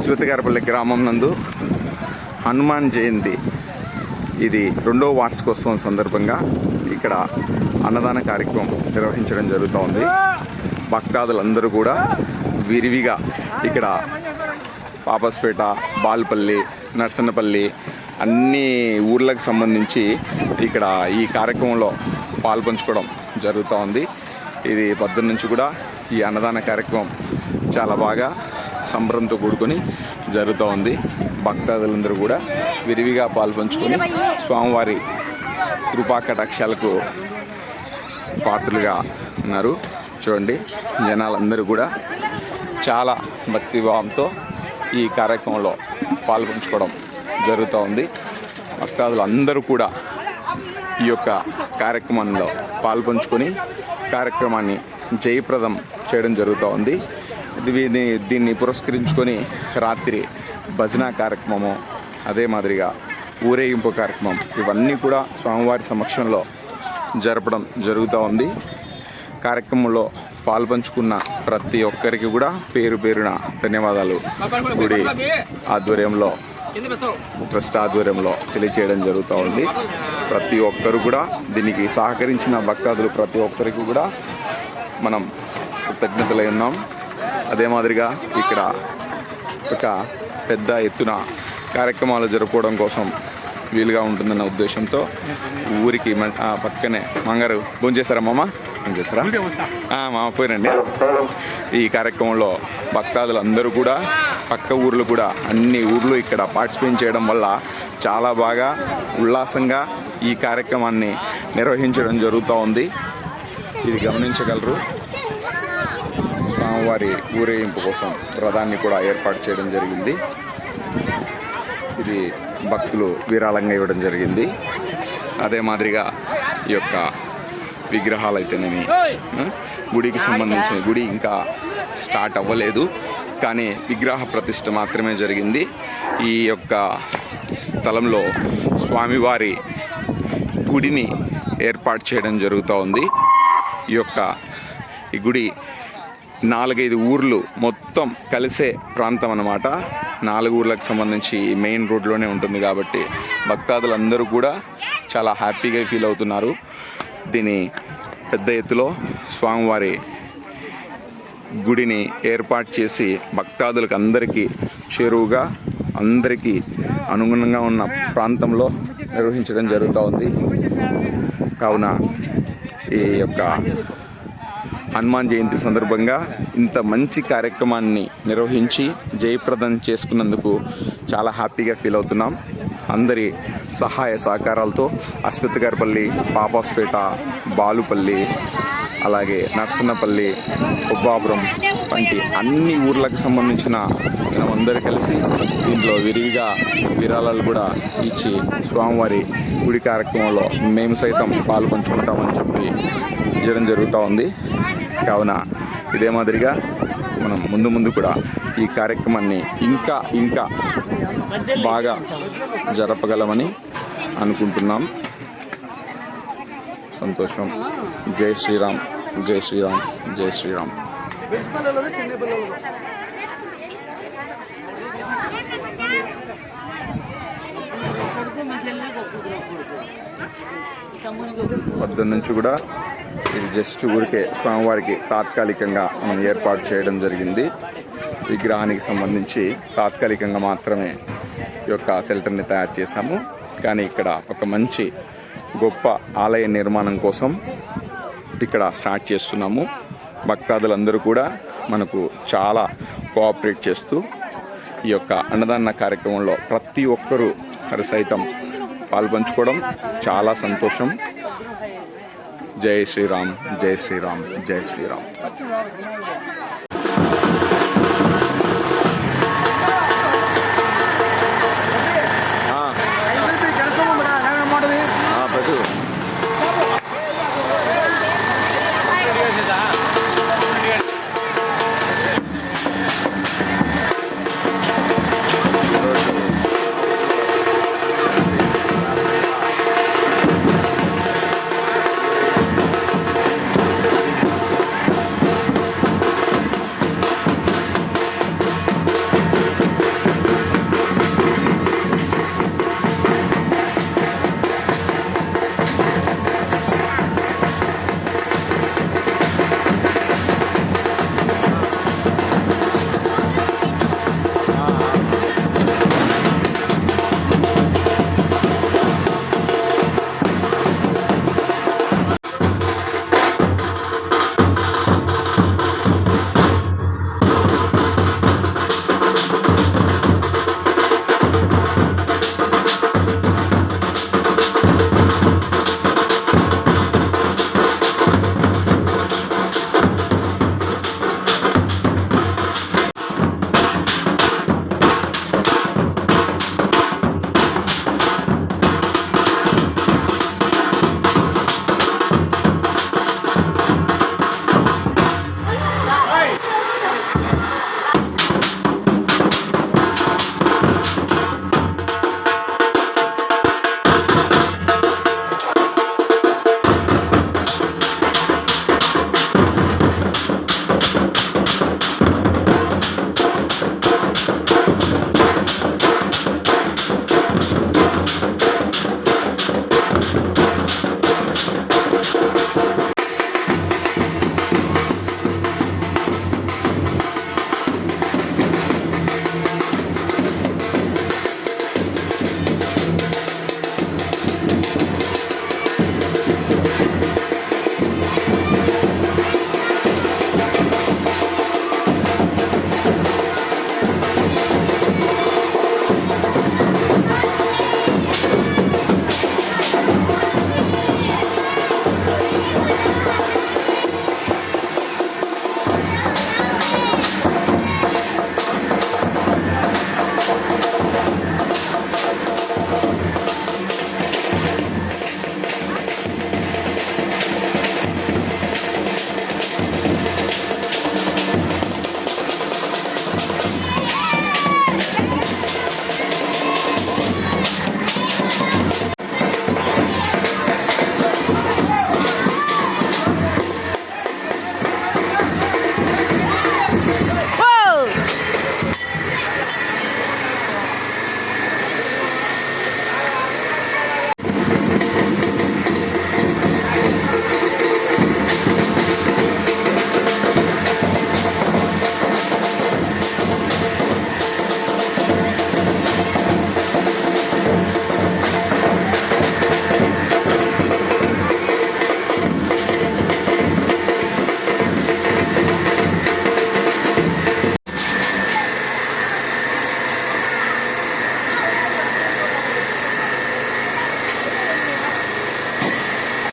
అశ్వతిగారపల్లి గ్రామం నందు హనుమాన్ జయంతి ఇది 2వ వార్షికోత్సవం సందర్భంగా ఇక్కడ అన్నదాన కార్యక్రమం నిర్వహించడం జరుగుతోంది. భక్తాదులందరూ కూడా విరివిగా ఇక్కడ పాపస్పేట, బాల్పల్లి, నర్సన్నపల్లి అన్ని ఊర్లకు సంబంధించి ఇక్కడ ఈ కార్యక్రమంలో పాల్పంచుకోవడం జరుగుతోంది. ఇది పొద్దున్న నుంచి కూడా ఈ అన్నదాన కార్యక్రమం చాలా బాగా సంబరంతో కూడుకొని జరుగుతూ ఉంది. భక్తాదులందరూ కూడా విరివిగా పాల్పంచుకొని స్వామివారి కృపా కటాక్షాలకు పాత్రలుగా ఉన్నారు. చూడండి, జనాలందరూ కూడా చాలా భక్తిభావంతో ఈ కార్యక్రమంలో పాల్పంచుకోవడం జరుగుతూ ఉంది. భక్తాదులు అందరూ కూడా ఈ యొక్క కార్యక్రమంలో పాల్పంచుకొని కార్యక్రమాన్ని జయప్రదం చేయడం జరుగుతూ ఉంది. దీన్ని పురస్కరించుకొని రాత్రి భజన కార్యక్రమము, అదే మాదిరిగా ఊరేగింపు కార్యక్రమం ఇవన్నీ కూడా స్వామివారి సమక్షంలో జరపడం జరుగుతూ ఉంది. కార్యక్రమంలో పాల్పంచుకున్న ప్రతి ఒక్కరికి కూడా పేరు పేరున ధన్యవాదాలు గుడి ఆధ్వర్యంలో, ట్రస్ట్ ఆధ్వర్యంలో తెలియచేయడం జరుగుతూ ఉంది. ప్రతి ఒక్కరు కూడా దీనికి సహకరించిన భక్తాదులు ప్రతి ఒక్కరికి కూడా మనం కృతజ్ఞతలై ఉన్నాం. అదే మాదిరిగా ఇక్కడ ఒక పెద్ద ఎత్తున కార్యక్రమాలు జరుపుకోవడం కోసం వీలుగా ఉంటుందన్న ఉద్దేశంతో ఊరికి పక్కనే మంగారు భోంచేశారా మామ? భోంచేశారా మామ? పోయినండి. ఈ కార్యక్రమంలో భక్తాదులు అందరూ కూడా పక్క ఊర్లు కూడా అన్ని ఊర్లు ఇక్కడ పార్టిసిపేట్ చేయడం వల్ల చాలా బాగా ఉల్లాసంగా ఈ కార్యక్రమాన్ని నిర్వహించడం జరుగుతూ ఉంది. ఇది గమనించగలరు. స్వామివారి ఊరేగింపు కోసం రథాన్ని కూడా ఏర్పాటు చేయడం జరిగింది. ఇది భక్తులు విరాళంగా ఇవ్వడం జరిగింది. అదే మాదిరిగా ఈ యొక్క విగ్రహాలు అయితేనేమి, గుడికి సంబంధించిన గుడి ఇంకా స్టార్ట్ అవ్వలేదు, కానీ విగ్రహ ప్రతిష్ఠ మాత్రమే జరిగింది. ఈ యొక్క స్థలంలో స్వామివారి గుడిని ఏర్పాటు చేయడం జరుగుతూ ఉంది. ఈ గుడి 4-5 ఊర్లు మొత్తం కలిసే ప్రాంతం అన్నమాట. 4 ఊర్లకు సంబంధించి మెయిన్ రోడ్లోనే ఉంటుంది కాబట్టి భక్తాదులందరూ కూడా చాలా హ్యాపీగా ఫీల్ అవుతున్నారు. దీని పెద్ద ఎత్తులో స్వామివారి గుడిని ఏర్పాటు చేసి భక్తాదులకు అందరికీ చేరువుగా, అందరికీ అనుగుణంగా ఉన్న ప్రాంతంలో నిర్వహించడం జరుగుతూ ఉంది. కావున ఈ యొక్క హనుమాన్ జయంతి సందర్భంగా ఇంత మంచి కార్యక్రమాన్ని నిర్వహించి జయప్రదం చేసుకున్నందుకు చాలా హ్యాపీగా ఫీల్ అవుతున్నాం. అందరి సహాయ సహకారాలతో అశ్వతిగారపల్లి, పాపస్పేట, బాలుపల్లి, అలాగే నర్సన్నపల్లి, కొబ్బాపురం వంటి అన్ని ఊర్లకు సంబంధించిన మనమందరూ కలిసి దీంట్లో విరివిగా విరాళాలు కూడా ఇచ్చి స్వామివారి గుడి కార్యక్రమంలో మేము సైతం పాల్పంచుకుంటామని చెప్పి చేయడం జరుగుతూ ఉంది. కావున ఇదే మాదిరిగా మనం ముందు కూడా ఈ కార్యక్రమాన్ని ఇంకా బాగా జరపగలమని అనుకుంటున్నాం. సంతోషం. జై శ్రీరామ్, జై శ్రీరామ్, జై శ్రీరామ్. పొద్దున్న నుంచి కూడా ఇది జస్ట్ ఊరికే స్వామివారికి తాత్కాలికంగా మనం ఏర్పాటు చేయడం జరిగింది. విగ్రహానికి సంబంధించి తాత్కాలికంగా మాత్రమే ఈ యొక్క షెల్టర్ని తయారు చేశాము. కానీ ఇక్కడ ఒక మంచి గొప్ప ఆలయ నిర్మాణం కోసం ఇక్కడ స్టార్ట్ చేస్తున్నాము. భక్తాదులందరూ కూడా మనకు చాలా కోఆపరేట్ చేస్తూ ఈ యొక్క అన్నదాన కార్యక్రమంలో ప్రతి ఒక్కరూ సైతం పాల్పంచుకోవడం చాలా సంతోషం. జై శ్రీరామ్, జై శ్రీరామ్, జై శ్రీరామ్.